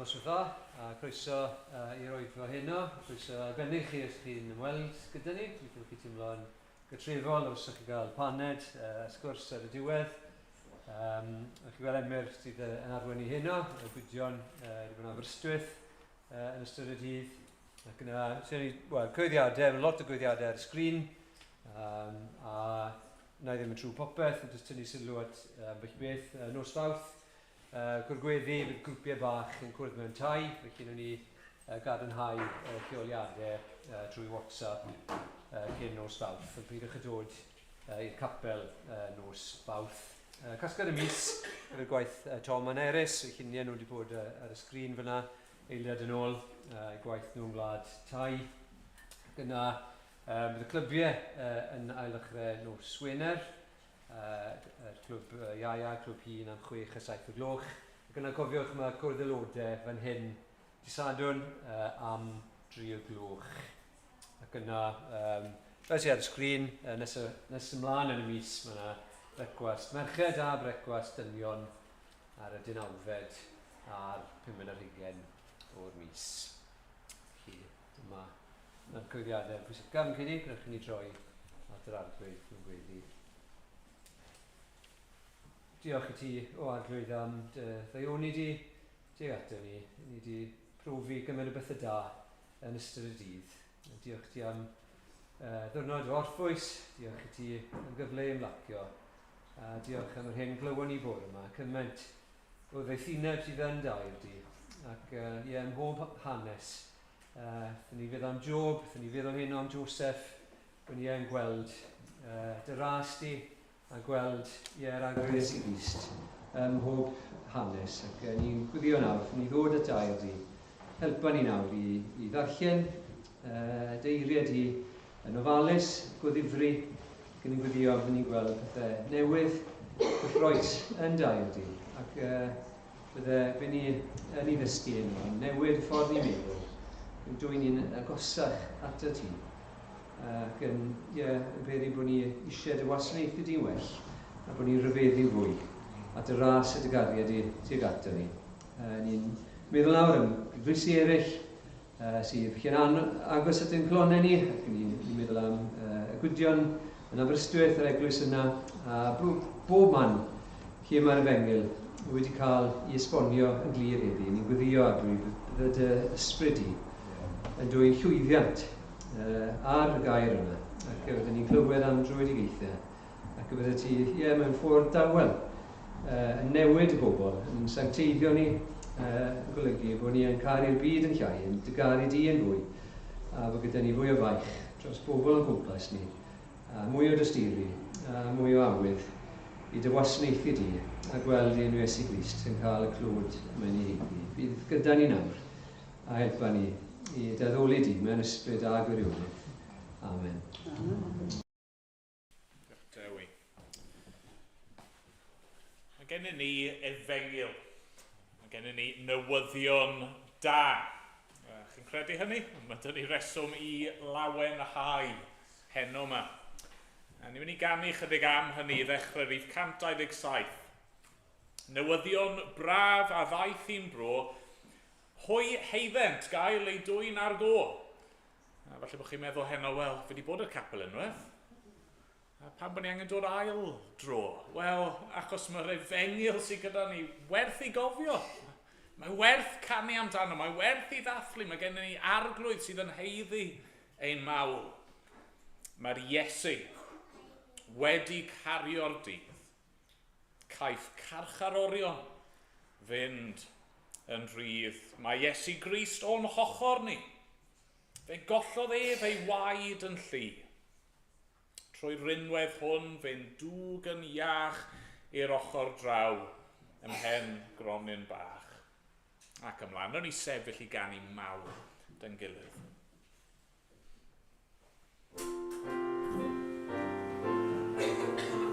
noswaith dda, a croeso i'r oedfa heno, croeso arbennig chi os chi'n ymweld gyda ni. Dwi'n chi teimlo'n gytrefol os ydych chi gael paned, sgwrs ar y diwedd. Ydych chi fel Emyr sydd yn arwen i heno, y gwydion wedi bod yn Aberystwyth yn ystod y dydd. Ac yna, cyhoeddiadau, lot o gyhoeddiadau ar y sgrin, a na i ddim yn trwy popeth, ond jyst tynnu sylw at beth beth nos Fawrth. Gwrgweddi fydd grwpiau bach yn cwrdd mewn tai, felly nhw'n ni gadarnhau lleoliadau trwy WhatsApp cyn nos Fawrth. Ond peidiwch â dod i'r capel nos Fawrth. Casgad y mis gyda'r gwaith Tom a Nerys, felly nhw wedi bod ar y sgrin fyna, eiliad yn ôl, gwaith nhw'n gwlad tai. Gyna bydd y clybiau yn ailachrau nos Wener, clwb Iaia, clwb Hun am 6 a 7 o gloch. Ac yna cofiwch mae cwrdd aelodau fan hyn di sadwn am 3 o gloch. Ac yna, fel sydd ar y sgrin, nes ymlaen yn y mis, mae yna brecwast merched a brecwast dynion ar y 19fed a'r 15 o'r mis. Felly, dyma yna'r cyhoeddiadau pwysicaf yn cynnig, gwneud chi ni droi at yr arglwydd yn gweddi. Diolch i ti o arglwydd am dy ddaioni di tuag ato ni. Ni wedi profi gymaint o bethau da yn ystod y dydd. Diolch ti am ddwrnod o orffwys. Diolch i ti am gyfle i ymlacio. Diolch am yr hyn glywon ni bore yma. Cymaint o ddeithineb sydd yn dair di. Ac ym mhob hanes. Dyn ni feddwl am Job, dyn ni feddwl hyn am Joseph. Bod ni yn gweld dy ras di. A gweld i'r agwedd i Grist mhob hanes. Ac ni'n gwyddio nawr, ni ddod at air di. Helpa ni nawr i ddarllen deiriau di yn ofalus, goddifri. Ac ni'n gwyddio fy ni'n gweld pethau newydd, gyffroes yn dair di. Ac bydde ni yn ei ddysgu yno, newid y ffordd ni'n meddwl. Yn dwy'n ni'n agosach at y ti. Ac yn beri bod ni eisiau dy wasanaethu di'n well, a bod ni'n rhyfeddu fwy at y ras y dygariad i tuag ato ni. Ni'n meddwl nawr am gyfrisi eraill sydd yn agos at ein clonau ni, ac ni'n meddwl am y gwydion yn Aberystwyth, yr eglwys yna, a bob man lle mae'r Efengil wedi cael ei esbonio yn glir heddi. Ni'n gwyddio arglwydd bydd dy ysbryd i yn dwy'n llwyddiant ar y gair yna, ac byddwn ni'n clywed am drwydigaethau, ac bydde ti mewn ffordd dawel yn newid y bobl, yn sancteiddio ni, yn golygu bod ni yn caru'r byd yn llai, yn dygaru di yn fwy, a bod gyda ni fwy o faich dros bobl yn gwmpas ni, a mwy o dysturi, a mwy o awydd i dy wasanaethu di, a gweld ein Iesu Grist yn cael y clwd mewn ei heiddi. Bydd gyda ni nawr, a helpa ni i deddoli di mewn ysbryd a gwirionedd. Amen. Dewi. Mae gennym ni Efengil. Mae gennym ni newyddion da. Chi'n credu hynny? Mae dyn ni reswm i lawenhau heno yma. Ni'n mynd i ganu chydig am hynny i ddechrau rhif 127. Newyddion braf a ddaeth i'n bro. Hwy heiddent gael ei dwy'n ar go. Falle bod chi'n meddwl heno, wel, fe wedi bod yr capel unwaith. Pan bod ni angen dod ail dro? Wel, achos mae'r Efengil sydd gyda ni werth i gofio. Mae werth canu amdano, mae werth i ddathlu. Mae gennym ni arglwydd sydd yn heiddi ein mawl. Mae'r Iesu wedi cario'r dydd. Caiff carcharorion fynd yn rhydd. Mae Iesu Grist o'n hochor ni. Fe gollodd fe'i waed yn llu. Trwy'r rinwedd hwn, fe'n dŵg yn iach i'r ochr draw ymhen gronyn bach. Ac ymlaen, nhw'n ni sefyll i ganu mawr dyn gilydd. Yes.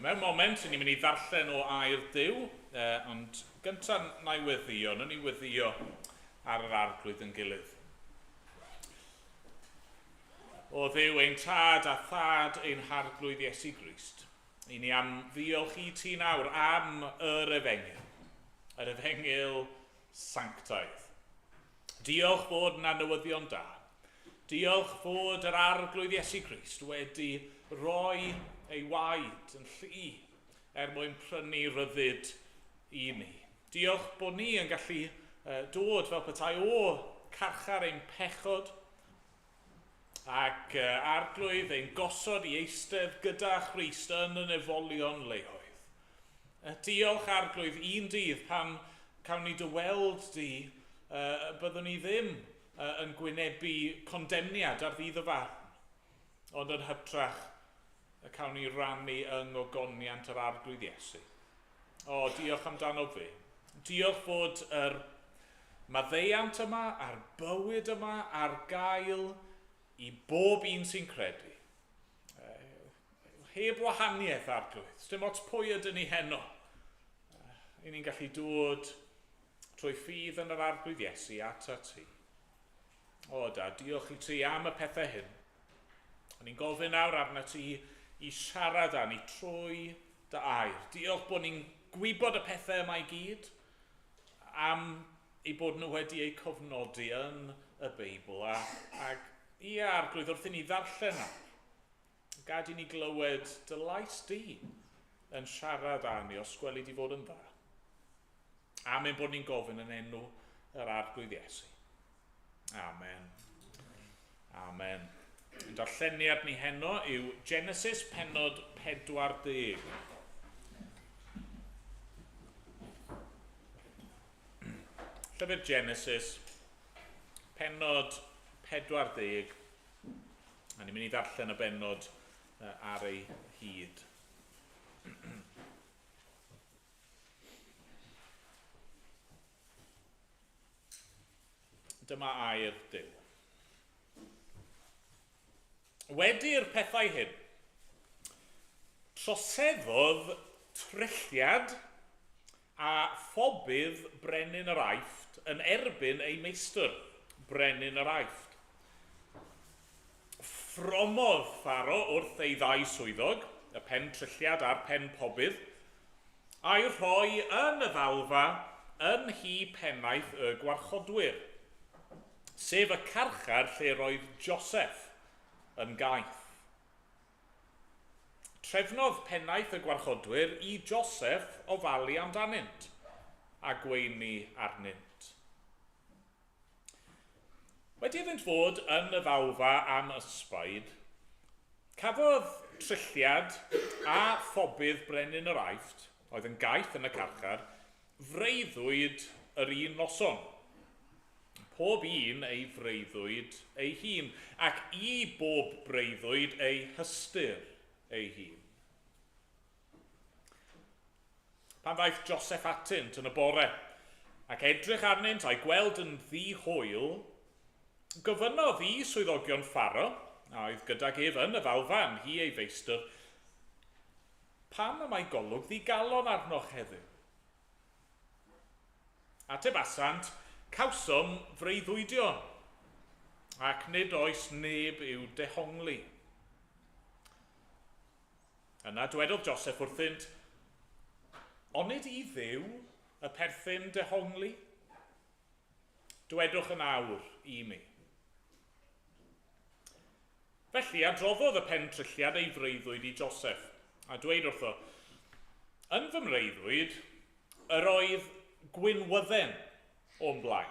Mewn moment, ni'n mynd i ddarllen o air Duw, ond gyntaf na i weddio, na ni weddio ar yr arglwydd yn gilydd. O Dduw ein tad a thad ein harglwydd Iesu Grist, i ni am ddiolch i ti nawr am yr efengil sanctaidd. Diolch fod na newyddion da. Diolch fod yr arglwydd Iesu Grist wedi rhoi ei waed yn llu mwyn prynu ryddid i ni. Diolch bod ni yn gallu dod fel petai o carchar ein pechod ac arglwydd ein gosod i eistedd gyda Christ yn y nefolion leoedd. Diolch arglwydd un dydd pan cawn ni dyweld di byddwn ni ddim yn gwynebu condemniad ar ddydd y farn, ond yn hytrach cawn ni rannu yng ngogoniant yr arglwydd Iesu. O, diolch amdano fi. Diolch fod yr maddeuant yma, a'r bywyd yma, ar gael i bob un sy'n credu. Heb wahaniaeth arglwydd, dim ots pwy ydyn ni heno. I ni'n gallu dod trwy ffydd yn yr arglwydd Iesu at ti. O da, diolch i ti am y pethau hyn. Ni'n gofyn nawr arna ti i siarad â ni trwy dy air. Diolch bod ni'n gwybod y pethau yma i gyd, am ei bod nhw wedi eu cofnodi yn y Beibl. Ac arglwydd wrth i ni ddarllen nawr. Gad i ni glywed dy lais di yn siarad â ni os gweli di fod yn dda. Amen bod ni'n gofyn yn enw yr arglwydd Iesu. Amen. Amen. Yn darlleniad ni heno yw Genesis pennod 40. Llyfr Genesis pennod 40. A ni'n mynd i ddarllen y bennod ar ei hyd. Dyma air Duw. Wedi'r pethau hyn, troseddodd trilliad a phobydd brenin yr Aifft yn erbyn ei meistr, brenin yr Aifft. Ffromodd Pharo wrth ei ddau swyddog, y pen trilliad a'r pen pobydd, a'i rhoi yn y ddalfa yn hi pennaeth y gwarchodwyr, sef y carchar lle roedd Joseph yn gaeth. Trefnodd pennaeth y gwarchodwyr i Joseph ofalu amdanynt a gweini arnynt. Wedi iddynt fod yn y ddalfa am ysbaid, cafodd trilliad a phobydd brenin yr Aifft, oedd yn gaeth yn y carchar, freuddwyd yr un noson. Pob un ei freuddwyd ei hun, ac i bob breuddwyd ei hystyr ei hun. Pan ddaeth Joseph atynt yn y bore, ac edrych arnynt a'i gweld yn ddi-hwyl, gofynnodd i swyddogion Pharo, a oedd gydag ef yn y ddalfa hi ei feistr, pam y mae golwg ddigalon arnoch heddiw? Ateb asant, cawsom freuddwydion, ac nid oes neb i'w dehongli. Yna dwedodd Joseph wrthynt, onid i Dduw y perthyn dehongli? Dwedwch yn awr i mi. Felly adroddodd y pen trilliad ei freuddwyd i Joseph, a dweud wrtho, yn fy mreiddwyd, yr oedd gwynwydden o'n blaen.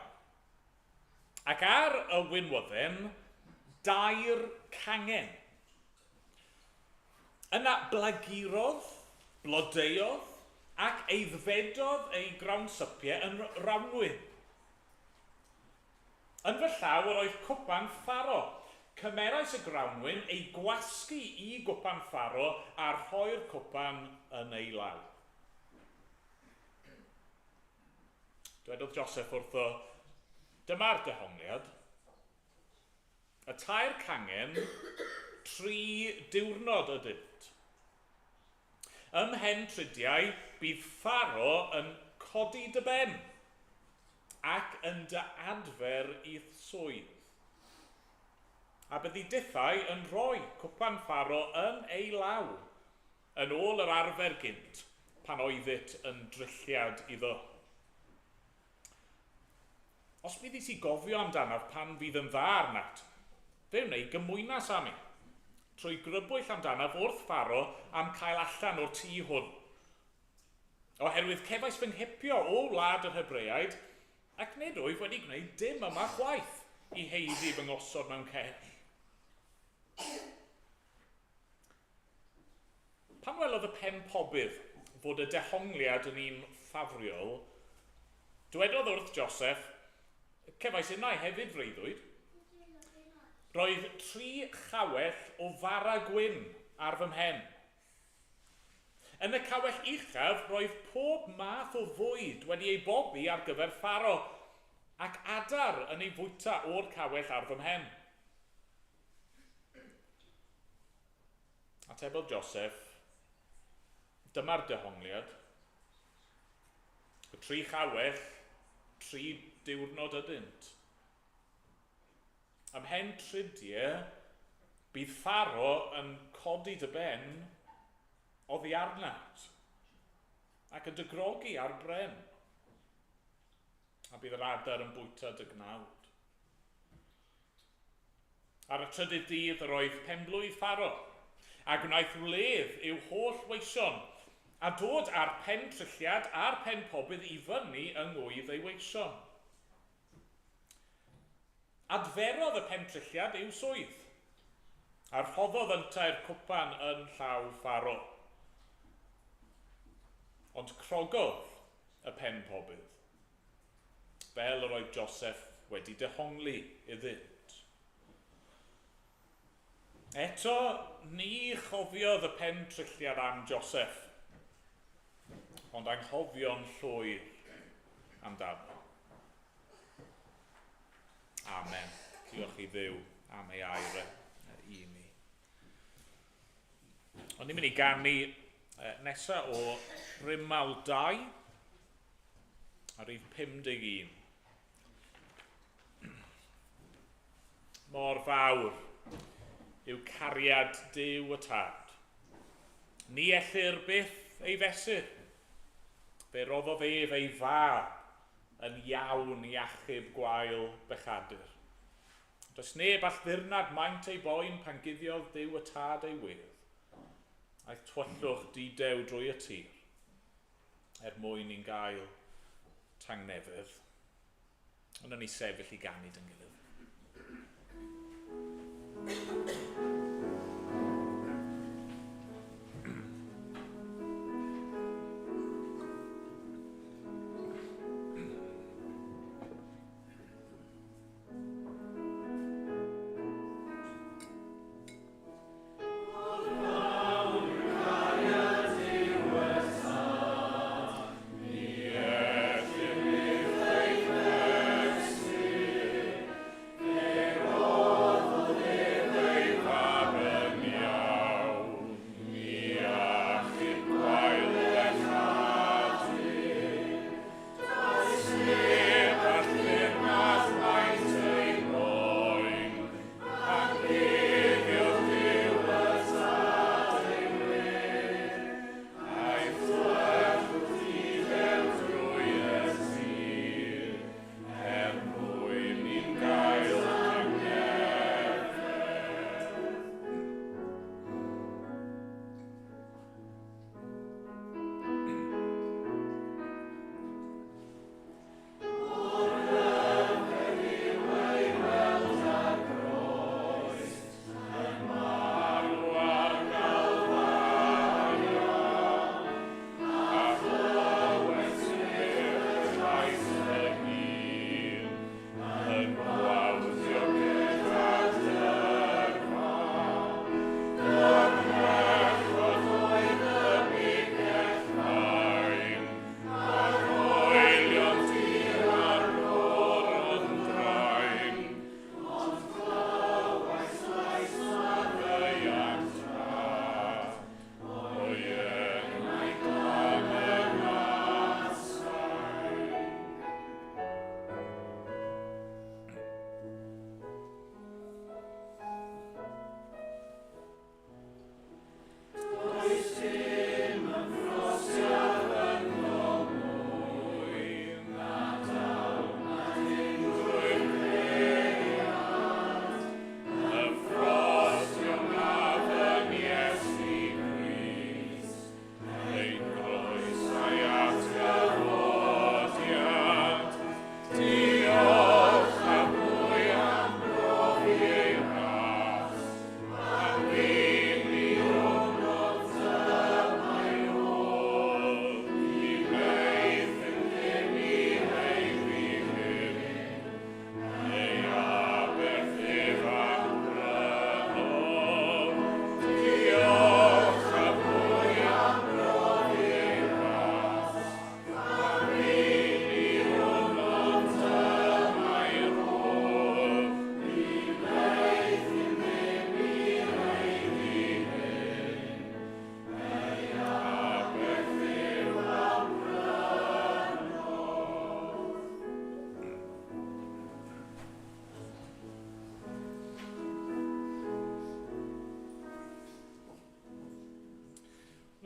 Ac ar y gwynwydden, 2 cangen. Yna blagurodd, blodeodd, ac eiddfedodd ei grawnsypiau yn rawnwyn. Yn fy llaw yr oedd cwpan Pharo. Cymerais y grawnwyn ei gwasgu i gwpan Pharo a rhoi'r cwpan yn ei law. Dwedodd Joseph wrtho, dyma'r dehongliad. Y 2 cangen, 3 diwrnod ydynt. ym mhen tridiau bydd pharo yn codi dy ben ac yn dy adfer i'th swydd. A byddi dithau yn rhoi cwpan pharo yn ei law yn ôl yr arfer gynt pan oeddyt yn drilliad iddo. Os bydd i si gofio amdanaf pan fydd yn dda arnat, fe wneud gymwynas am i, trwy grybwyll amdanaf wrth pharo am cael allan o'r tŷ hwn. Oherwydd cefais fy nghipio o wlad yr Hebreaid, ac nid wyf wedi gwneud dim yma chwaith i heiddi fy ngosod mewn cer. Pan welodd y pen pobydd fod y dehongliad yn un ffafriol, dywedodd wrth Joseph, cefais yna hefyd freuddwyd, roedd 3 chawell o fara gwyn ar fy mhen. Yn y cawell uchaf, roedd pob math o fwyd wedi ei bobi ar gyfer pharo, ac adar yn ei fwyta o'r cawell ar fy mhen. Atebodd Joseph, dyma'r dehongliad. Y 3 chawell, 3 diwrnod ydynt. Ym mhen tridiau, bydd pharo yn codi dy ben oddi arnat ac yn dygrogi ar bren. A bydd yr adar yn bwyta dy gnawd. Ar y trydydd dydd yr oedd penblwydd pharo, a gwnaeth wledd i'w holl weision, a dod â'r pen trilliad a'r pen pobydd i fyny yng ngwydd ei weision. Adferodd y pen trilliad i'w swydd, a rhoddodd yntau'r cwpan yn llaw pharo. Ond crogodd y pen pobydd, fel yr oedd Joseph wedi dehongli iddynt. Eto, ni chofiodd y pen trilliad am Joseph, ond anghofio'n llwyr amdano. Amen. Diolch i Dduw am ei air i ni. Ond ni'n mynd i ganu nesaf o Rymal 2 a rhif 51. Mor fawr yw cariad Duw y Tad. Ni ellir byth ei fesur. Fe roddodd ef ei fab yn iawn i achub gwael bechadur. Does neb all ddirnad maint ei boen pan guddiodd Duw y Tad ei wydd. Aeth twyllwch didew drwy y tir, mwyn i'n gael tangnefedd. Ond yn ei sefyll i ganu dyn gilydd. Wow.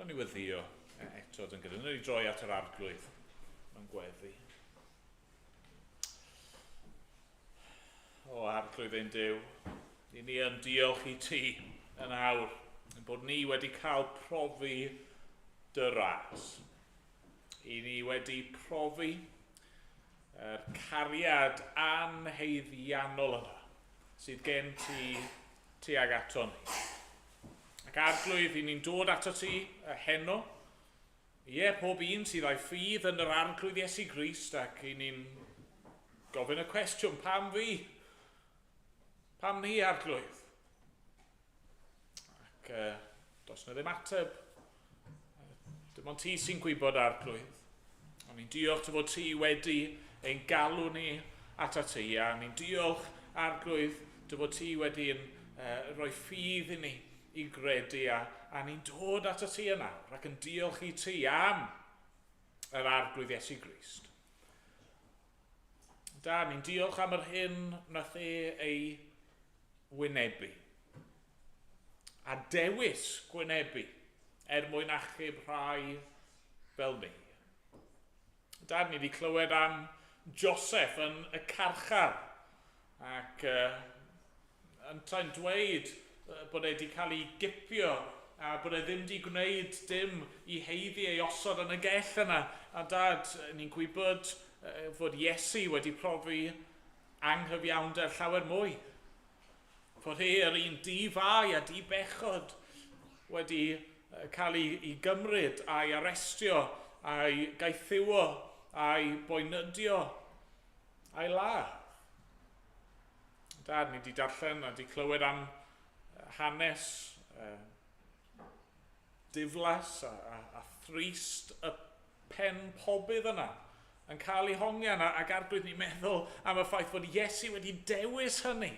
Mae'n i weddio eto yn gyda ni droi at yr arglwydd mewn gweddi. O arglwydd ein Duw, i ni yn diolch i ti yn awr, bod ni wedi cael profi dy ras. I ni wedi profi cariad anheiddiannol yna sydd gen ti tuag ato ni. Ac arglwydd, i ni'n dod ato ti heno, pob un sydd â'i ffydd yn yr arglwydd Iesu Grist, ac i ni'n gofyn y cwestiwn, pam fi? Pam ni arglwydd? Ac does na ddim ateb. Dim ond ti sy'n gwybod arglwydd. A ni'n diolch fod ti wedi ein galw ni ato ti, a ni'n diolch arglwydd fod ti wedi rhoi ffydd i ni i gredu, a ni'n dod ato ti yna ac yn diolch i ti am yr arglwydd Iesu Grist. Da, ni'n diolch am yr hyn nath ei wynebu a dewis gwynebu mwyn achub rhai fel ni. Da, ni wedi clywed am Joseph yn y carchar ac yn tra'n dweud bod e wedi cael ei gipio a bod e ddim wedi gwneud dim i heiddi ei osod yn y gell yna. A dad, ni'n gwybod fod Iesu wedi profi anghyfiawnder llawer mwy. Fod yr un di-fai a di-bechod wedi cael ei gymryd a'i arestio, a'i gaethiwo, a'i boenydio, a'i ladd. Dad, ni wedi darllen a wedi clywed am hanes diflas a thrist y pen pobydd yna yn cael ei hongian, ac arglwydd ni'n meddwl am y ffaith fod Iesu wedi dewis hynny.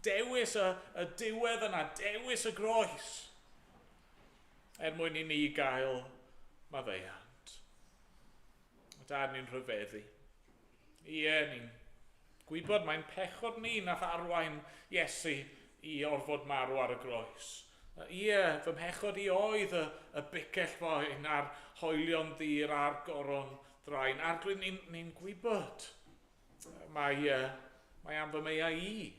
Dewis y diwedd yna, dewis y groes, mwyn i ni gael maddeuant. Dad, ni'n rhyfeddu. Ni'n gwybod mae'n pechod ni nath arwain Iesu i orfod marw ar y groes. Fy mhechod i oedd y bicell boen a'r hoelion ddir a'r goron draen. Arglwydd ni'n gwybod. Mae am fy mea i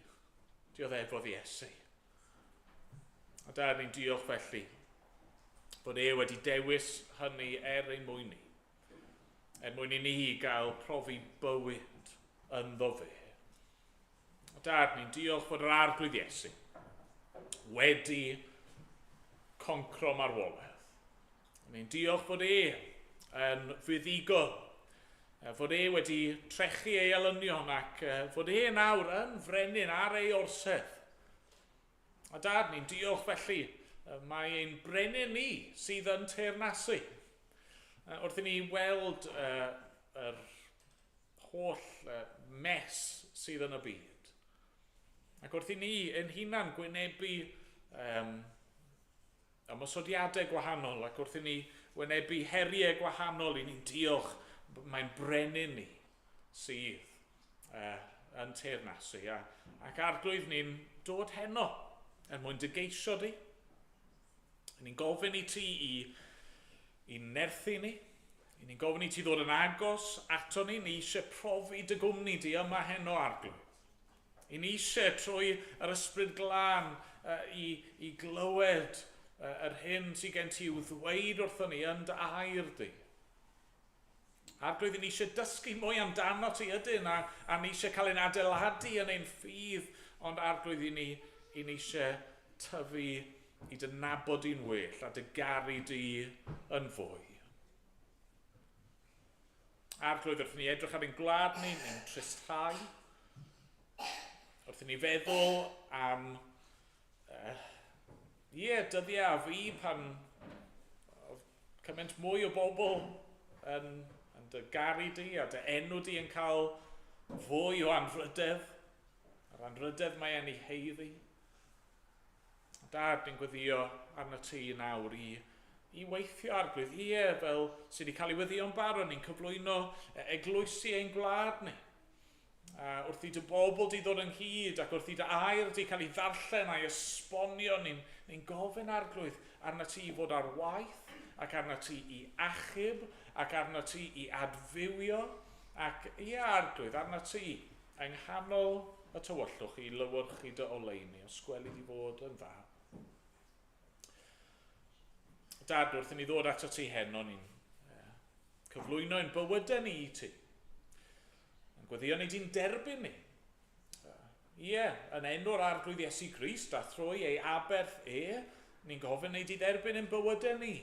dioddefodd Iesu. A da, ni'n diolch felly bod wedi dewis hynny ein mwyn ni. Mwyn i ni gael profi bywyd ynddo fe. Dad, ni'n diolch bod yr arglwydd Iesu wedi concro marwolaeth. Ni'n diolch bod yn fuddigol, fod wedi trechu ei elynion ac fod nawr yn frenin ar ei orsedd. A dad, ni'n diolch felly, mae ein brenin ni sydd yn teyrnasu. Wrth i ni weld yr holl mes sydd yn y byd. Ac wrth i ni ein hunan gwynebu ymosodiadau gwahanol, ac wrth i ni wynebu heriau gwahanol, i ni'n diolch, mae'n brenin ni sydd yn teyrnasu. Ac arglwydd ni'n dod heno mwyn dy geisio di. Ni'n gofyn i ti i nerthu ni. Ni'n gofyn i ti ddod yn agos ato ni. Ni eisiau profi dy gwmni di yma heno arglwydd. I ni eisiau trwy yr ysbryd glân i glywed yr hyn sydd gen ti i'w ddweud wrthon ni yn dy air di. Arglwydd, i ni eisiau dysgu mwy amdano ti ydyn, a ni eisiau cael ein adeiladu yn ein ffydd, ond arglwydd i ni eisiau tyfu i dy nabod i'n well a dy garu di yn fwy. Arglwydd, wrth ni edrych ar ein gwlad ni'n tristau, wrth i ni feddwl am dyddiau a fi pan cymaint mwy o bobl yn dy garu di a dy enw di yn cael fwy o anrhydedd. Yr anrhydedd mae e'n ei heiddi. Dad, ni'n gweddio arno ti nawr i weithio arglwydd. Fel sydd wedi cael ei weddio'n barod, ni'n cyflwyno eglwysi ein gwlad ni. wrth i dy bobl di ddod ynghyd ac wrth i dy air di cael ei ddarllen a'i esbonio, ni'n gofyn arglwydd arna ti i fod ar waith ac arna ti i achub ac arna ti i adfywio ac arglwydd arna ti yng nghanol y tywyllwch i lywyrchu dy oleuni os gweli di fod yn dda. Dad, wrth i ni ddod ato ti heno, ni'n cyflwyno ein bywydau ni i ti. Yn gweddio ni di'n derbyn ni. Yn enw'r arglwydd Iesu Grist a thrwy ei aberth ni'n gofyn ei di dderbyn ein bywydau ni.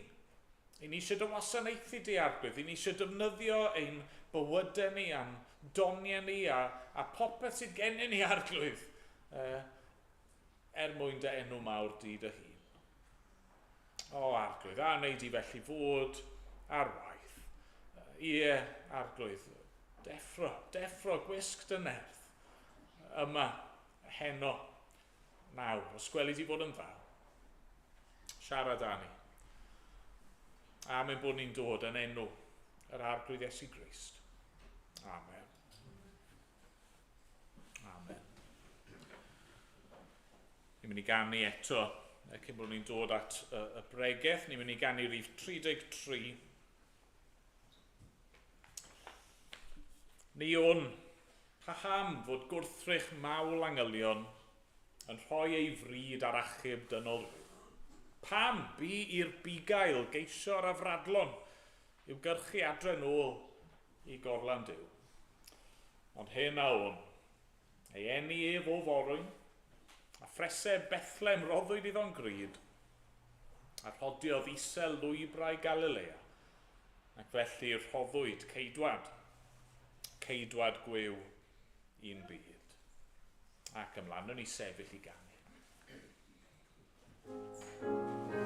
I ni eisiau dy wasanaethu di arglwydd, i ni eisiau defnyddio ein bywydau ni a'n doniau ni a popeth sydd gennym ni arglwydd mwyn dy enw mawr di dy hun. Arglwydd, a wneud i felly fod ar waith. Arglwydd, deffro gwisg dy nerth. Yma, heno, nawr, os gweli di fod yn dda. Siarad â ni. Amen bod ni'n dod yn enw yr arglwydd Iesu Grist. Amen. Amen. Ni'n mynd i ganu eto, cyn bod ni'n dod at y bregaeth, ni'n mynd i ganu rhif 33. Ni o'n paham fod gwrthrych mawl angylion yn rhoi ei fryd ar achub dynol rhyw. Pam bu i'r bugail geisio'r afradlon i'w gyrchu adre nôl i gorlan Duw. Ond hyn a o'n, ei eni ef o forwyn, a phresau Bethlem roddwyd iddo'n gryd, a rhodiodd isel lwybrau Galilea, ac felly rhoddwyd ceidwad gwew un byd. Ac ymlaen yn ei sefyll i ganu. Thank you.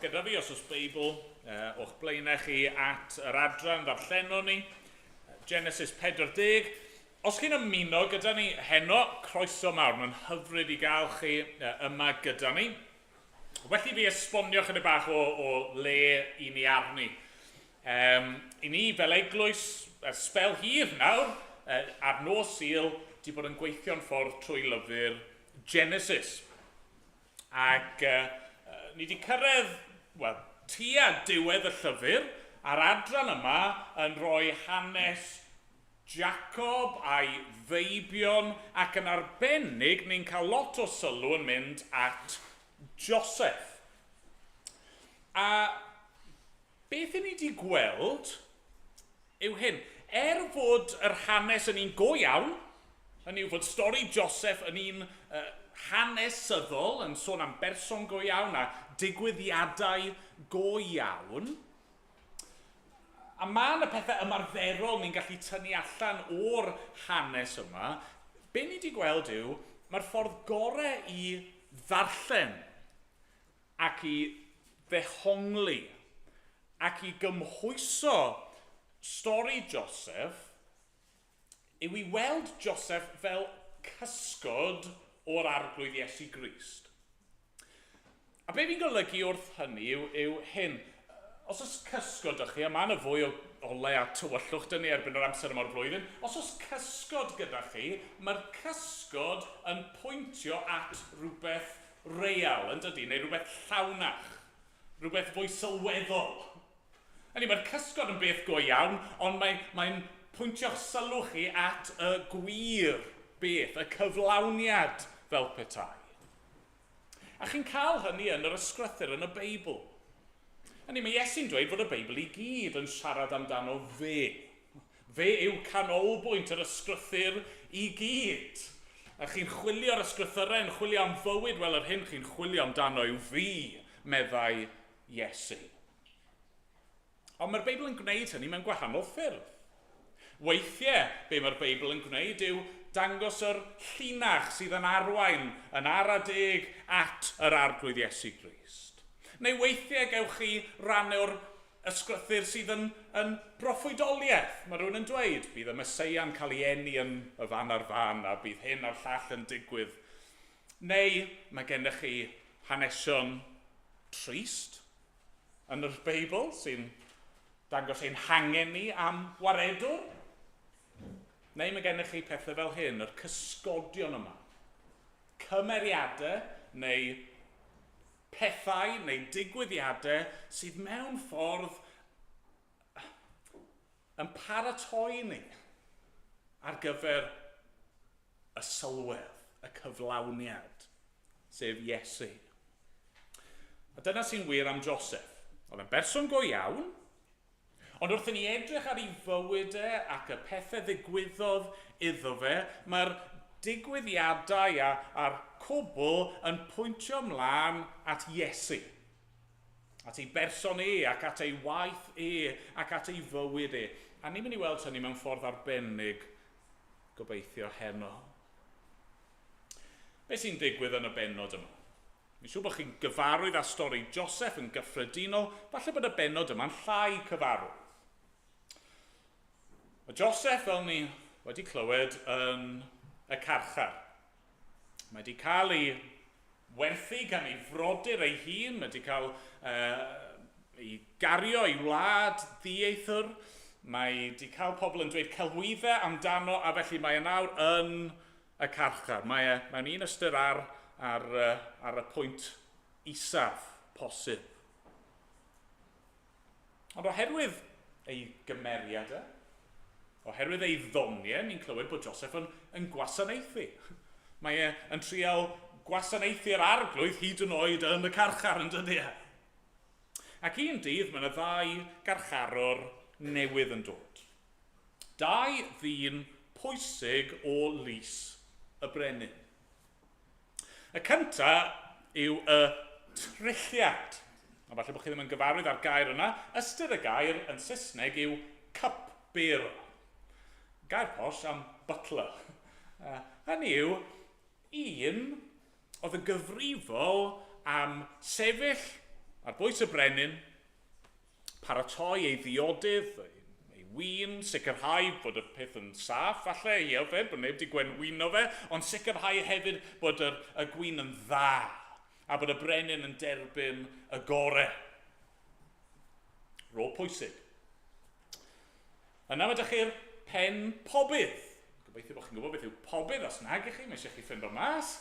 gyda fi os oes Beibl o'ch blaenau chi at yr adran ddarllenon ni, Genesis 40. Os chi'n ymuno gyda ni heno, croeso mawr, mae'n hyfryd i gael chi yma gyda ni. Felly fi esbonio chydig bach o le i ni arni. I ni fel eglwys, sbel hir nawr, ar Nos Sul, di bod yn gweithio'n ffordd trwy lyfr Genesis. Ac ni di cyrraedd, tua diwedd y llyfr, a'r adran yma yn rhoi hanes Jacob a'i feibion, ac yn arbennig ni'n cael lot o sylw yn mynd at Joseph. A beth i ni wedi gweld yw hyn. Fod yr hanes yn un go iawn, hynny yw fod stori Joseph yn un hanesyddol, yn sôn am berson go iawn a digwyddiadau go iawn, a mae yna pethau ymarferol ni'n gallu tynnu allan o'r hanes yma, be ni wedi gweld yw, mae'r ffordd gorau i ddarllen ac i ddehongli ac i gymhwyso stori Joseph yw i weld Joseph fel cysgod o'r arglwydd Iesu Grist. A be fi'n golygu wrth hynny yw hyn. Os oes cysgod ych chi, a mae yna fwy o le a tywyllwch dyn ni erbyn yr amser yma'r flwyddyn, os oes cysgod gyda chi, mae'r cysgod yn pwyntio at rhywbeth real, yn dydy, neu rhywbeth llawnach, rhywbeth fwy sylweddol. Mae'r cysgod yn beth go iawn, ond mae'n pwyntio'ch sylw chi at y gwir beth, y cyflawniad fel petai. A chi'n cael hynny yn yr ysgrythur yn y Beibl. Mae Iesu'n dweud fod y Beibl i gyd yn siarad amdano fe. Fe yw canolbwynt yr ysgrythur i gyd. A chi'n chwilio ar ysgrythurau, yn chwilio am fywyd, wel yr hyn chi'n chwilio amdano yw fi, meddai Iesu. Ond mae'r Beibl yn gwneud hynny mewn gwahanol ffyrdd. Weithiau, be mae'r Beibl yn gwneud yw dangos yr llinach sydd yn arwain, yn aradeg at yr arglwydd Iesu Grist. Neu weithiau gewch chi rhan o'r ysgrythur sydd yn broffwydoliaeth. Mae rhywun yn dweud, bydd y Meseia'n cael ei eni yn y fan ar fan, a bydd hyn a'r llall yn digwydd. Neu mae gennych chi hanesion trist yn yr Beibl, sy'n dangos ein hangen ni am waredwr. Neu mae gennych chi pethau fel hyn, yr cysgodion yma. Cymeriadau neu pethau neu digwyddiadau sydd mewn ffordd yn paratoi ni ar gyfer y sylwedd, y cyflawniad, sef Iesu. A dyna sy'n wir am Joseph. Oedd yn berson go iawn, ond wrth i ni edrych ar ei fywydau ac y pethau ddigwyddodd iddo fe, mae'r digwyddiadau a'r cwbl yn pwyntio ymlaen at Iesu. At ei berson ac at ei waith ac at ei fywyd A ni'n mynd i weld hynny mewn ffordd arbennig gobeithio heno. Be sy'n digwydd yn y bennod yma? Mi'n siŵr bod chi'n gyfarwydd â stori Joseph yn gyffredinol, falle bod y bennod yma'n llai cyfarwydd. Mae Joseph, fel ni wedi clywed, yn y carchar. Mae wedi cael ei werthu gan ei frodyr ei hun, mae wedi cael ei gario ei wlad ddieithwr, mae wedi cael pobl yn dweud celwyddau amdano, a felly mae e nawr yn y carchar. Mae'n un ystyr ar y pwynt isaf posib. Ond oherwydd ei gymeriadau, oherwydd ei ddoniau, ni'n clywed bod Joseph yn gwasanaethu. Mae yn trial gwasanaethu'r arglwydd hyd yn oed yn y carchar yn dydy. Ac un dydd mae yna ddau garcharwr newydd yn dod. Dau ddyn pwysig o lys y brenin. Y cyntaf yw y trilliad. A falle bod chi ddim yn gyfarwydd ar gair yna, ystyr y gair yn Saesneg yw cupbearer. Gair posh am butler. Hynny yw un oedd yn gyfrifol am sefyll Ar bwys y brenin, paratoi ei ddiodydd, ei win, sicrhau bod y peth yn saff, falle i yfed, bod neb wedi gwenwino fe, ond sicrhau hefyd bod y gwin yn dda, a bod y brenin yn derbyn y gorau. Rôl pwysig. Yna mae ydych chi'r pen pobydd. Gobeithio bod chi'n gwybod beth yw pobydd, os nag i chi, mae eisiau chi ffind o mas.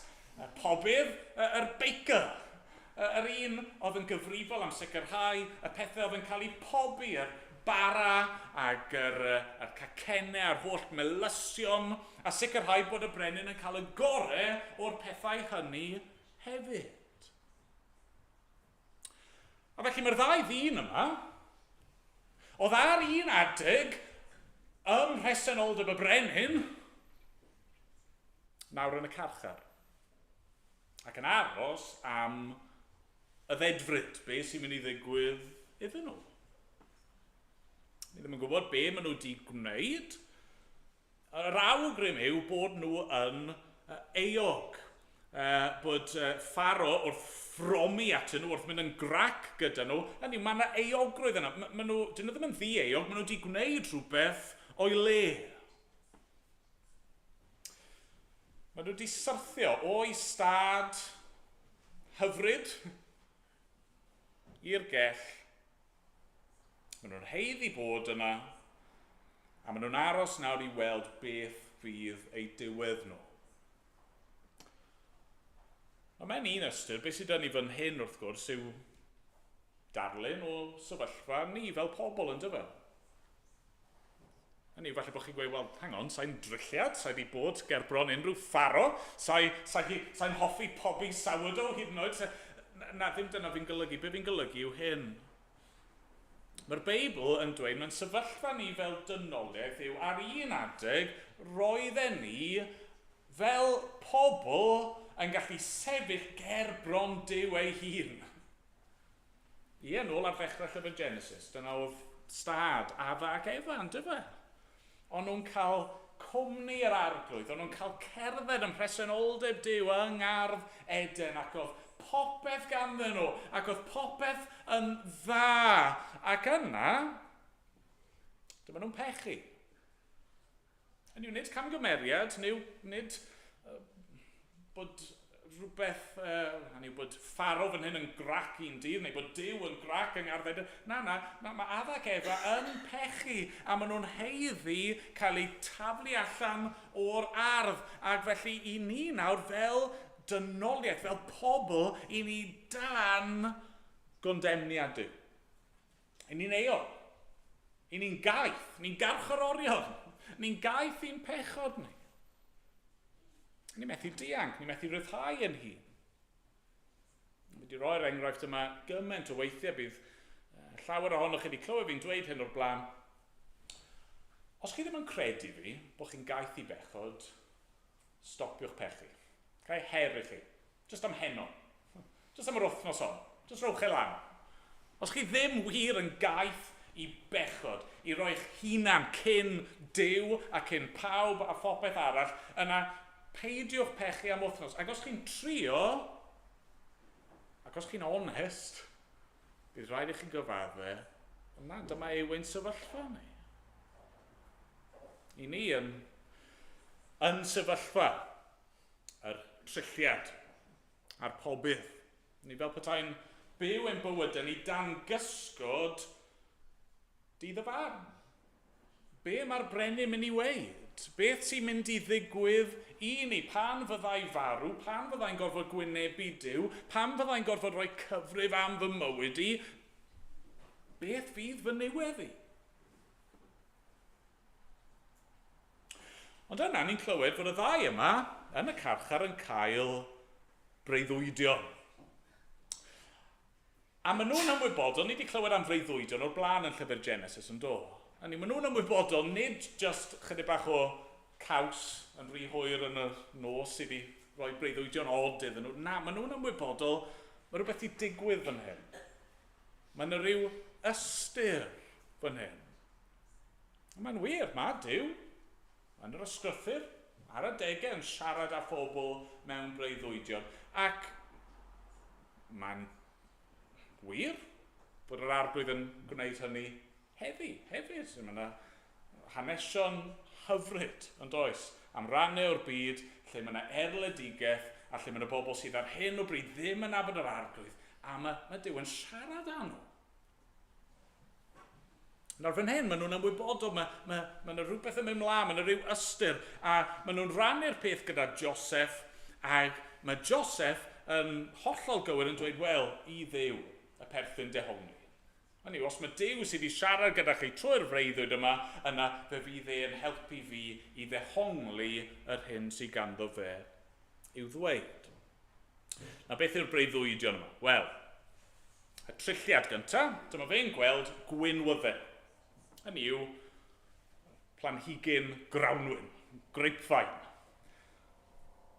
Pobydd, yr baker. Yr un oedd yn gyfrifol am sicrhau y pethau oedd yn cael eu pobi, yr bara ac yr cacennau, a'r holl melysion, a sicrhau bod y brenin yn cael y gorau o'r pethau hynny hefyd. A felly mae'r ddau ddyn yma, oedd ar un adeg ym mhresenoldeb y brenin, nawr yn y carchar, ac yn aros am y ddedfryd, be sy'n mynd i ddigwydd iddyn nhw. Ni ddim yn gwybod be maen nhw wedi gwneud. Yr awgrym yw bod nhw yn eog, bod pharo wrth ffromi atyn nhw, wrth mynd yn grac gyda nhw. Hynny, mae yna eogrwydd yna. Dyn nhw ddim yn ddi-eog, maen nhw wedi gwneud rhywbeth o'i le. Maen nhw wedi syrthio o'i stad hyfryd i'r gell. Maen nhw'n heiddi bod yna, a maen nhw'n aros nawr i weld beth fydd ei diwedd nhw. Mewn un ystyr, beth sydd yn ni fan hyn wrth gwrs yw darlun o sefyllfa ni fel pobl yn dyfa. Hynny, falle bod chi'n gweud, wel, hang on, sa'n drilliad, sa'i wedi bod gerbron unrhyw pharo, sa'n hoffi pobi sourdough hyd yn oed, na ddim dyna fi'n golygu, be fi'n golygu yw hyn. Mae'r Beibl yn dweud, mae'n sefyllfa ni fel dynoliaeth yw ar un adeg, roedden ni fel pobl yn gallu sefyll gerbron Duw ei hun. Ie, nôl ar ddechrau llyfr Genesis, dyna oedd stad Adda ac Efa yn dyfa. Ond nhw'n cael cwmni yr arglwydd, ond nhw'n cael cerdded yn presenoldeb Duw yng Ngardd Eden, ac oedd popeth ganddyn nhw, ac oedd popeth yn dda. Ac yna, dyma nhw'n pechu. Hynny yw, nid camgymeriad, nid bod rhywbeth, bod pharo fan hyn yn grac un dydd, neu bod Duw yn grac yng Ngardd Eden. Mae Adda ac Efa yn pechu, a maen nhw'n heiddi cael eu taflu allan o'r ardd. Ac felly i ni nawr fel dynoliaeth, fel pobl, i ni dan gondemniad Duw. I ni'n eog, i ni'n gaeth, ni'n garcharorion, ni'n gaeth i'n pechod ni. Ni methu dianc, ni methu ryddhau yn hun. Ni wedi roi'r enghraifft yma gymaint o weithiau bydd llawer ohonoch chi wedi clywed fi'n dweud hyn o'r blaen. Os chi ddim yn credu fi bod chi'n gaeth i bechod, stopiwch pechu. Cael her i chi. Just am heno. Just am yr wythnos on. Just rowch e lan. Os chi ddim wir yn gaeth i bechod, i roi'ch hunan cyn Duw a cyn pawb a phopeth arall, yna peidiwch pechu am wythnos. Ac os chi'n trio, ac os chi'n onest, bydd rhaid i chi'n gyfadde, yna dyma ein sefyllfa ni. I ni yn sefyllfa yr trilliad a'r pobydd. Ni fel petai'n byw ein bywydau ni dan gysgod dydd y farn. Be mae'r brenin mynd i weid? Beth sy'n mynd i ddigwydd i ni? Pan fyddai farw? Pan fyddai'n gorfod gwynebu Duw? Pan fyddai'n gorfod rhoi cyfrif am fy mywyd i? Beth fydd fy niweddi? Ond yna ni'n clywed fod y ddau yma yn y carchar yn cael breuddwydion. A maen nhw'n ymwybodol, ni wedi clywed am freuddwydion o'r blaen yn llyfr Genesis yn do. Maen nhw'n ymwybodol nid just chydig bach o caws yn rhy hwyr yn y nos sydd wedi rhoi breuddwydion od iddyn nhw. Na, maen nhw'n ymwybodol mae rhywbeth i digwydd fan hyn. Mae yna rhyw ystyr fan hyn. Mae'n wir, mae Duw yn yr ysgrythur ar y degau yn siarad â phobl mewn breuddwydion. Ac mae'n wir bod yr arglwydd yn gwneud hynny hefyd. Mae yna hanesion hyfryd yn does am rannau o'r byd lle mae yna erledigaeth a lle mae yna bobl sydd ar hyn o bryd ddim yn nabod yr arglwydd a mae Duw yn siarad â nhw. Nawr fan hyn, maen nhw'n ymwybodol, mae yna rhywbeth yn mynd mlaen, mae yna rhyw ystyr, a maen nhw'n rannu'r peth gyda Joseph, ac mae Joseph yn hollol gywir yn dweud, wel, i Dduw y perthyn dehongli. Hynny, os mae Duw sydd wedi siarad gyda chi trwy'r freuddwyd yma, yna fe fydd e'n helpu fi i ddehongli yr hyn sydd ganddo fe i'w ddweud. Na beth yw'r breuddwydion yma? Wel, y trilliad gyntaf, dyma fe'n gweld gwynwyddau. Hynny yw planhigyn grawnwyn, grapevine.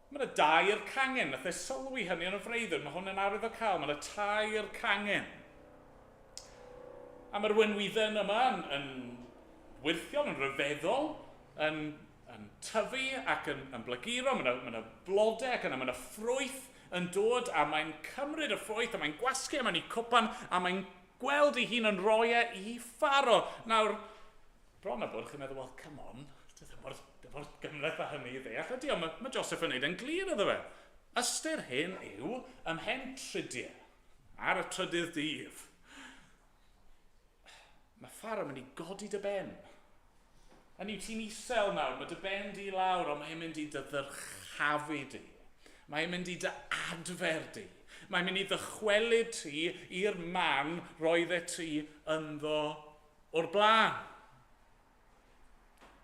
Mae yna dair cangen, nath e sylwi hynny yn y freuddwyd, mae hwn yn arwyddocaol, mae yna tair cangen. A mae'r wenwyddau yma yn wirthiol, yn ryfeddol, yn tyfu ac yn blaguro, mae yna blodau ac yna mae yna ffrwyth yn dod a mae'n cymryd y ffrwyth a mae'n gwasgu a mae'n ei cwpan a mae'n gweld ei hun yn roi i pharo. Nawr, bron a bod chi'n meddwl, wel, come on, dyma gymryd â hynny i ddeall. Ydy, ond mae Joseph yn neud yn glir iddo fe. Ystyr hyn yw ymhen tridiau ar y trydydd dydd. Mae pharo yn mynd i godi dy ben. Hynny yw ti'n isel nawr, mae dy ben di lawr, ond mae'n mynd i dy ddyrchafu di. Mae'n mynd i dy adfer di. Mae'n mynd i ddychwelyd ti i'r man roedd e ti ynddo o'r blaen.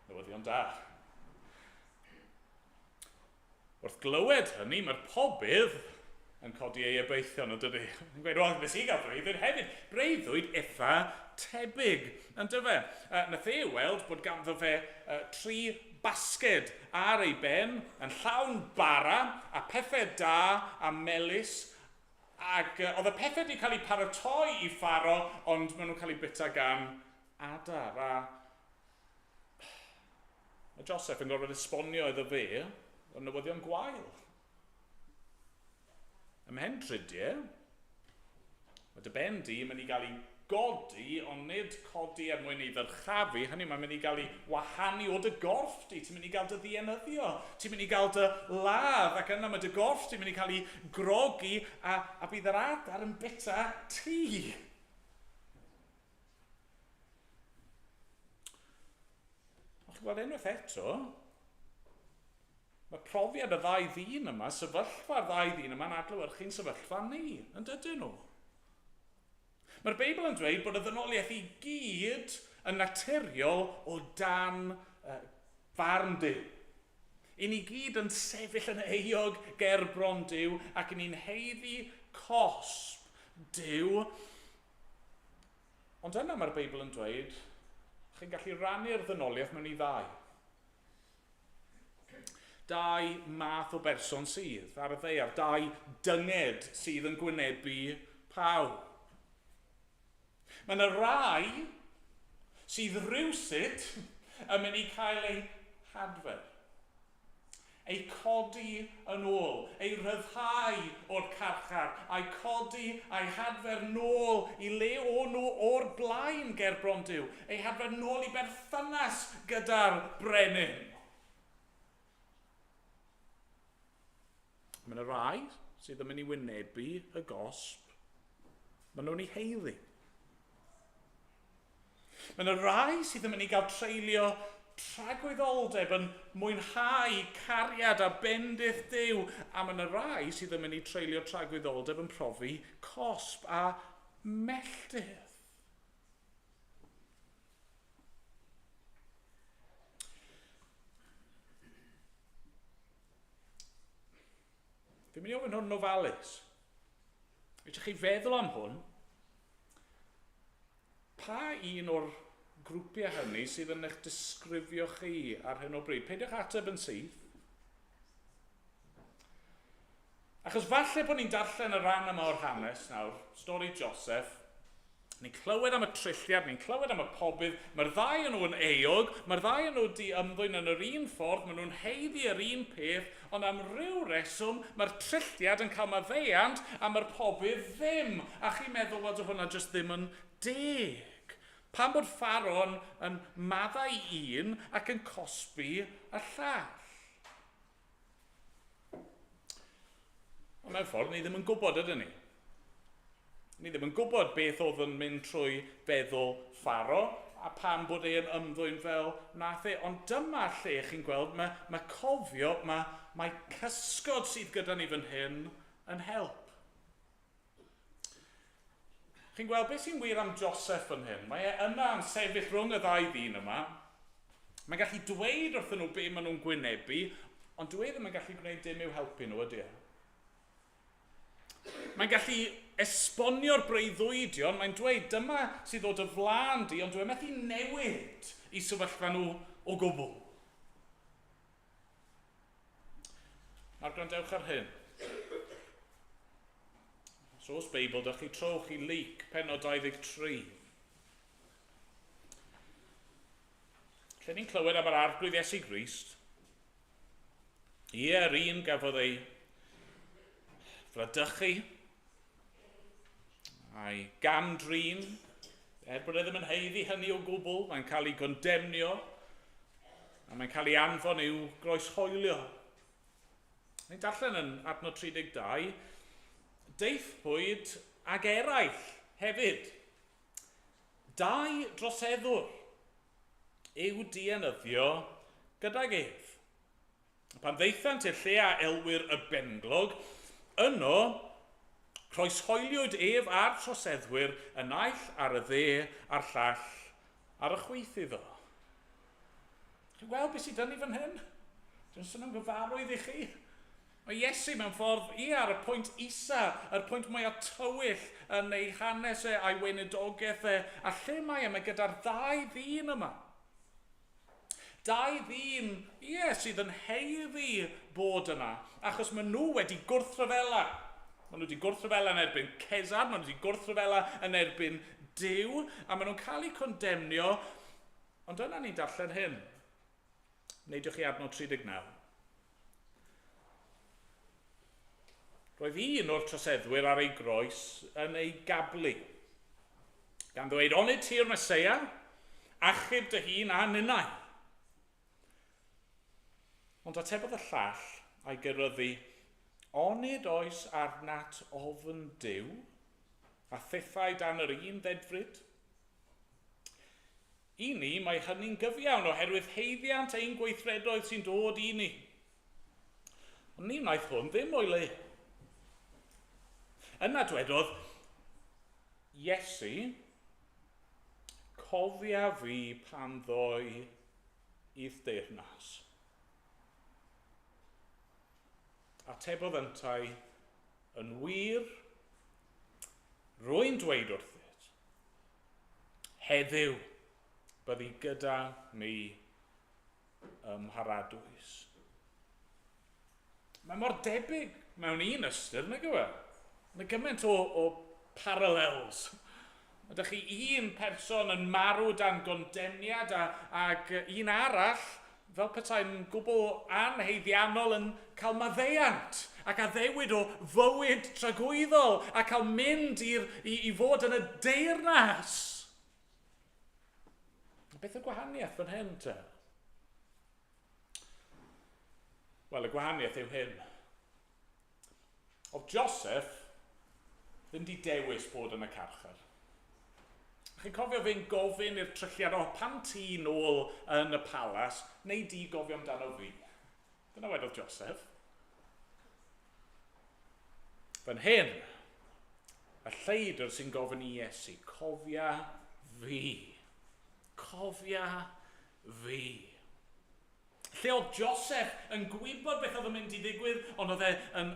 Newyddion da. Wrth glywed hynny, mae'r pobydd yn codi ei ebeithion, yn dydy. Yn gweud, wel, nes i gael breuddwyd hefyd. Breuddwyd eitha tebyg, yn dyfe. Nath ei weld bod ganddo fe 3 basged ar ei ben, yn llawn bara, a pethau da, a melys, ac oedd y pethau wedi cael eu paratoi i pharo, ond maen nhw'n cael eu bita gan adar. Mae Joseph yn gorfod esbonio iddo fe o newyddion gwael. Ymhen tridiau, mae dy ben di yn mynd i gael ei godi, ond nid codi er mwyn ei ddyrchafu, hynny mae'n mynd i gael ei wahanu o dy gorff di, ti'n mynd i gael dy ddienyddio, ti'n mynd i gael dy ladd, ac yna mae dy gorff ti'n mynd i cael ei grogi, a bydd yr adar yn bita ti. O'ch chi'n gweld unwaith eto, mae profiad y ddau ddyn yma, sefyllfa'r ddau ddyn yma'n adlewyrchu'n sefyllfa ni, yn dydyn nhw. Mae'r Beibl yn dweud bod y ddynoliaeth i gyd yn naturiol o dan farn Duw. I ni gyd yn sefyll yn euog gerbron Duw ac yn ni'n heiddi cosb Duw. Ond yna mae'r Beibl yn dweud, chi'n gallu rannu'r ddynoliaeth mewn i ddau. Dau math o berson sydd ar y ddaear, dau dynged sydd yn gwynebu pawb. Mae yna rai sydd rhywsut yn mynd i cael ei hadfer, ei codi yn ôl, ei ryddhau o'r carchar, a'i codi a'i hadfer nôl i le o nhw o'r blaen gerbron Duw, ei hadfer nôl i berthynas gyda'r brenin. Mae yna rai sydd yn mynd i wynebu y gosb, maen nhw'n ei heiddi. Mae yna rai sydd yn mynd i gael treulio tragwyddoldeb yn mwynhau cariad a bendith Duw, a mae yna rai sydd yn mynd i treulio tragwyddoldeb yn profi cosb a melldydd. Fi'n mynd i ofyn hwn yn ofalus. Ydych chi feddwl am hwn? Pa un o'r grwpiau hynny sydd yn eich disgrifio chi ar hyn o bryd? Peidiwch ateb yn syth. Achos falle bod ni'n darllen y ran yma o'r hanes nawr, stori Joseph, Ni'n clywed am y trilliad, ni'n clywed am y pobydd, mae'r ddau yn nhw'n eog, mae'r ddau yn nhw di ymddwyn yn yr un ffordd, maen nhw'n heiddi yr un peth, ond am ryw reswm, mae'r trilliad yn cael maddeuant a mae'r pobydd ddim. A chi'n meddwl bod hwnna jyst ddim yn deg. Pan bod Ffaron yn maddau un ac yn cosbi y llall. Ond mewn ffordd, ni ddim yn gwybod ydyn ni. Ni ddim yn gwybod beth oedd yn mynd trwy feddwl Ffaro a pam bod e'n ymddwyn fel nath e. Ond dyma lle chi'n gweld, mae cofio, mae cysgod sydd gyda ni fan hyn yn help. Chi'n gweld beth sy'n wir am Joseph fan hyn? Mae e yna yn sefyll rhwng y ddau ddyn yma. Mae'n gallu dweud wrthyn nhw be maen nhw'n gwynebu, ond dwi ddim yn gallu gwneud dim i'w helpu nhw ydy e. Mae'n gallu esbonio'r breuddwydion, mae'n dweud dyma sydd ddod y flaen di, ond dwi'n methu newid i sefyllfa nhw o gwbl. Nawr gwrandewch ar hyn. So os Beibl, dych chi trowch i Luc, pennod 23. Lle ni'n clywed am yr arglwydd Iesu Grist. Yr un gafodd ei fradychu, a'i gamdrin, bod e ddim yn heiddi hynny o gwbl, mae'n cael ei gondemnio, a mae'n cael ei anfon i'w groeshoelio. Ni'n darllen yn adnod 32, deithpwyd ag eraill hefyd. Dau droseddwr yw dienyddio gydag ef. Pan ddeithant i'r lle a elwyr y benglog, yno, croeshoeliwyd ef a'r troseddwyr yn aill ar y dde a'r llall ar y chwith iddo. Chi'n gweld beth sydd dynnu fan hyn? Dwi'n sôn am gyfarwydd i chi. Mae Iesu mewn ffordd ar y pwynt isa, yr pwynt mwyaf tywyll yn ei hanes e a'i weinidogaeth e, a lle mae gyda'r ddau ddyn yma. Dau ddyn, sydd yn heiddi bod yna, achos maen nhw wedi gwrthryfela. Maen nhw wedi gwrthryfela yn erbyn Cesar, maen nhw wedi gwrthryfela yn erbyn Duw, a maen nhw'n cael eu condemnio, ond yna ni'n darllen hyn. Neidiwch chi adnod 39. Roedd un o'r troseddwyr ar ei groes yn ei gablu. Gan ddweud, onid ti'r Meseia, achub dy hun a ninnau. Ond atebodd y llall a'i gyrryddu, onid oes arnat ofn Duw, a thethau dan yr un ddedfryd? I ni mae hynny'n gyfiawn oherwydd heiddiant ein gweithredoedd sy'n dod i ni. Ond ni wnaeth hwn ddim o'i le. Yna dwedodd, Iesu, cofia fi pan ddoi i'r deyrnas. Atebodd yntai, yn wir, rwy'n dweud wrthyt, heddiw byddi gyda mi ymharadwys. Mae mor debyg mewn un ystyr, nag yw e? Mae gymaint o parallels. Ydych chi un person yn marw dan gondemniad ag un arall, fel petai'n gwbl anheiddiannol yn cael maddeuant ac addewid o fywyd tragwyddol a cael mynd i fod yn y deyrnas. Beth y gwahaniaeth fan hyn te? Wel, y gwahaniaeth yw hyn. Oedd Joseph ddim di dewis bod yn y carchar. Chi'n cofio fe'n gofyn i'r trilliad o pan ti nôl yn y palas, neu di gofio amdano fi. Dyna wedodd Joseph. Fan hyn, y lleidr sy'n gofyn i Iesu, cofia fi. Cofia fi. Lle oedd Joseph yn gwybod beth oedd yn mynd i ddigwydd, ond oedd e'n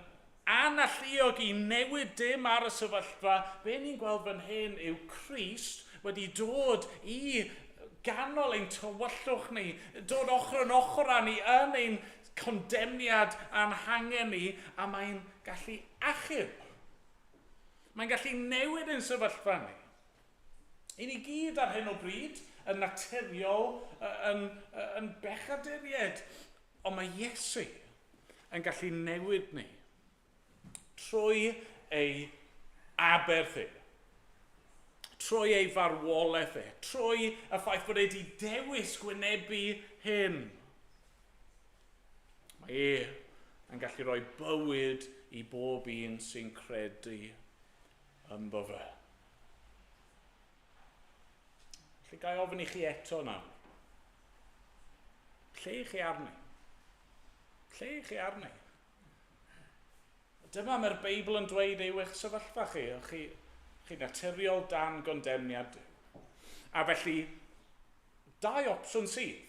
analluog i newid dim ar y sefyllfa, be ni'n gweld fan hyn yw Crist wedi dod i ganol ein tywyllwch ni, dod ochr yn ochr â ni yn ein condemniad a'n hangen ni, a mae'n gallu achub. Mae'n gallu newid ein sefyllfa ni. I ni gyd ar hyn o bryd yn naturiol, yn bechaduried. Ond mae Iesu yn gallu newid ni trwy ei aberth e, trwy ei farwolaeth e, trwy y ffaith bod e wedi dewis gwynebu hyn. Mae e yn gallu rhoi bywyd i bob un sy'n credu ynddo fe. Felly gai ofyn i chi eto nawr. Lle i chi arni? Lle i chi arni? Dyma mae'r Beibl yn dweud yw eich sefyllfa chi. Chi naturiol dan gondemniad. A felly, dau opsiwn sydd.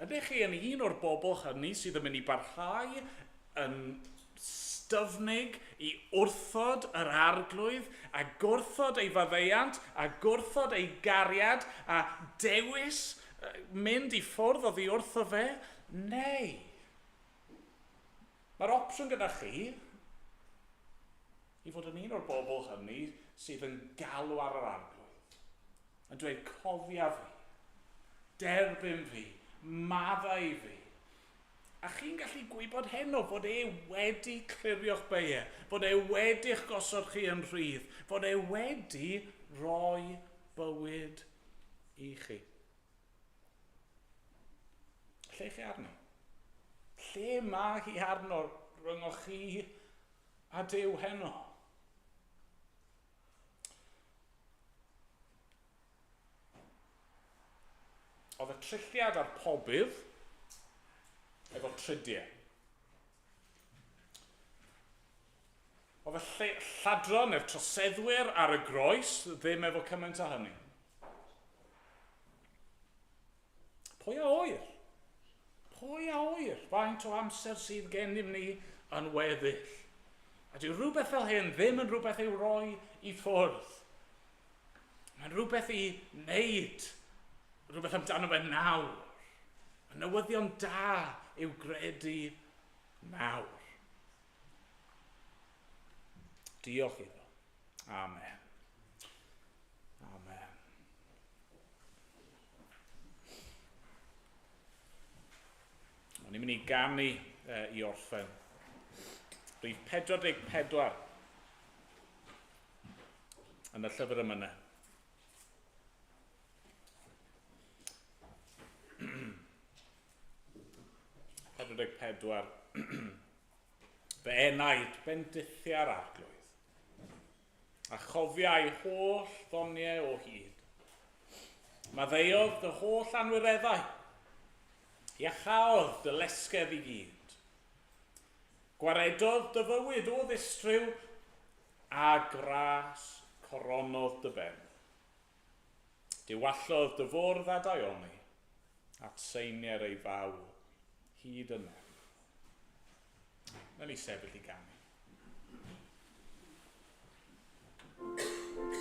Ydych chi yn un o'r bobl hynny sydd yn mynd i barhau yn styfnig i wrthod yr arglwydd, a gwrthod ei faddeuant, a gwrthod ei gariad, a dewis mynd i ffwrdd oddi wrtho fe? Neu, mae'r opsiwn gyda chi i fod yn un o'r bobl hynny sydd yn galw ar yr arglwydd. Yn dweud, cofia fi, derbyn fi, maddau fi. A chi'n gallu gwybod heno fod e wedi clirio'ch beie, fod e wedi'ch gosod chi yn rhydd, fod e wedi rhoi bywyd i chi. Lle chi arno? Lle mae hi arno rhwng chi a Duw heno? Oedd y trilliad ar pobydd efo tridiau. Oedd y lladron neu'r troseddwyr ar y groes ddim efo cymaint o hynny. Pwy a oer? Pwy a oer? Faint o amser sydd gennym ni yn weddill? A dyw rhywbeth fel hyn ddim yn rhywbeth i'w roi i ffwrdd. Mae'n rhywbeth i wneud, rhywbeth amdano fe nawr. Y newyddion da yw gredu nawr. Diolch iddo. Amen. Amen. O'n i'n mynd i ganu i orffen. Rhif 44 yn y llyfr yma. Fe enaid bendithiau'r arglwydd, a chofiau holl ddoniau o hyd. Maddeuodd dy holl anwireddau, iachawdd dy lesgedd i gyd. Gwaredodd dy fywyd o ddistryw, a gras coronodd dy ben. Diwallodd dy fwrdd a daioni, at seiniau'r ei fawr hyd yna. Na ni sefyll i ganu. Oh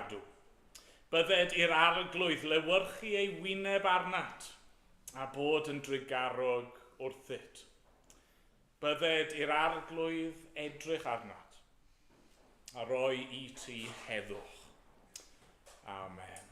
gadw. Bydded i'r arglwydd lewyrchu ei wyneb arnat a bod yn drigarog wrthyt. Bydded i'r arglwydd edrych arnat a roi i ti heddwch. Amen.